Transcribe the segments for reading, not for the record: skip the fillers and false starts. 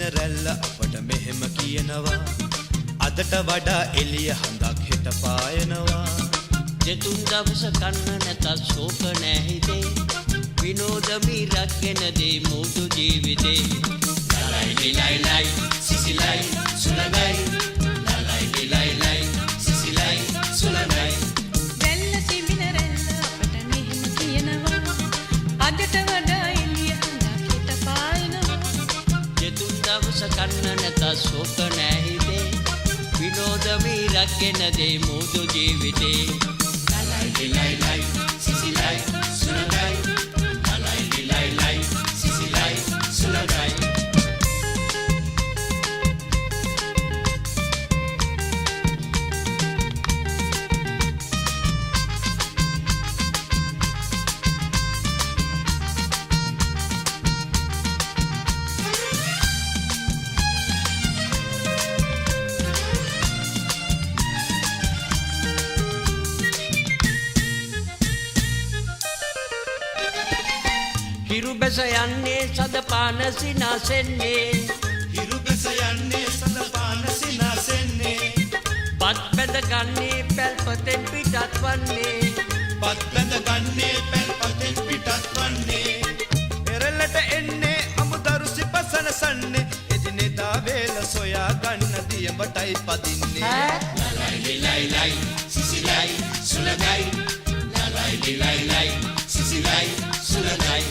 සිඹින රැල්ල අපට මෙහෙම කියනවා අදට වඩා එළිය හඳක් හෙට පායනවා දෙතුන් දවස කන්න නැතත් ශෝක නැහිතේ විනෝද මීරක් ගෙන දේ මුදු ජීවිතේ ලලයි ලයි ලයි සිසිලයි සුලගයි ලලයි ලයි ලයි සිසිලයි සුලගයි රැල්ල සිඹින රැල්ල අපට මෙහෙම කියනවා අදට වඩා එළිය හඳක් හෙට පායනවා දෙතුන් දවස කන්න නැතත් ශෝක නැහිතේ විනෝද මීරක් ගෙන දේ මුදු ජීවිතේ ලලයි ලයි ලයි සිසිලයි සුලගයි ලලයි ලයි ලයි සිසිලයි සුලගයි හිරු බැස යන්නේ සදපාන සිනාසෙන්නේ හිරු බැස යන්නේ සඳපාන සිනාසෙන්නේ පත් බැඳ ගන්නේ පැල්පතෙන් පිටත් වන්නේ පත් බැඳ ගන්නේ පැල්පතෙන් පිටත් වන්නේ පෙරළට එන්නේ අමුදරු සිපසන සන්නේ එදිනෙදා වේල සොයා ගන්න දියඹටයි පදින්නේ ලලයි ලයි ලයි සිසිලයි සුලගයි ලලයි ලයි ලයි සිසිලයි සුලගයි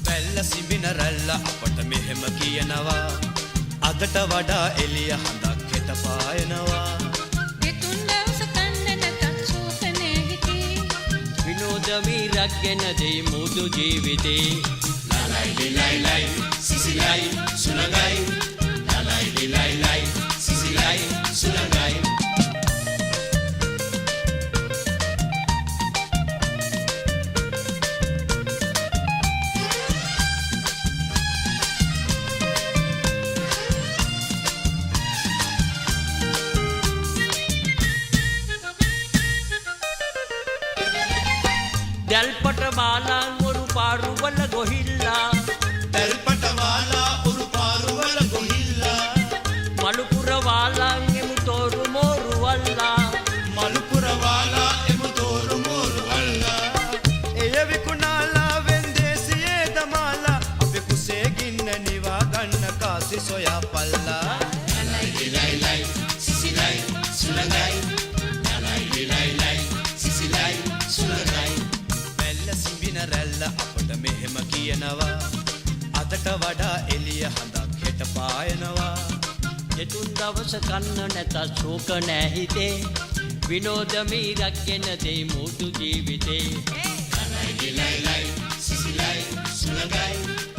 පැල්ල සිඹින රැල්ල අපට මෙහෙම කියනවා අදට වඩා එළිය හඳක් හෙට පායනවා දෙතුන් දවස කන්න නැතත් ශෝක නැහිතේ විනෝද මීරක් ගෙන දේ මුදු ජීවිතේ ලලයි ලයි ලයි සිසිලයි සුලගයි ලලයි ලයි ලයි සිසිලයි සුලගයි දැල්පට මාලන් වරු පාරුවල ගොහිල්ලා තෙල්පට වාලා උරු පාරුවල ගොහිල්ලා මලුපුර වාලන් එමු තෝරු මෝරු වල්ලා මලුපුර වාලා එමු තෝරු මෝරු වල්ලා එය විකුණාලා වෙන්දේසියේ දමාලා අපේ කුසේ ගින්න නිවා ගන්න කාසි සොයා පල්ලා ලලයි ලයි ලයි සිසිලයි සුලගයි ලලයි ලයි ලයි සිසිලයි සුලගයි පැල්ල සිඹින රැල්ල අපට මෙහෙම කියනවා අදට වඩා එළිය හඳක් හෙට පායනවා දෙතුන් දවස කන්න නැතත් ශෝක නැහිතේ විනෝද මීරක් ගෙන දේ මුදු ජීවිතේ ලලයි ලයි ලයි සිසිලයි සුලගයි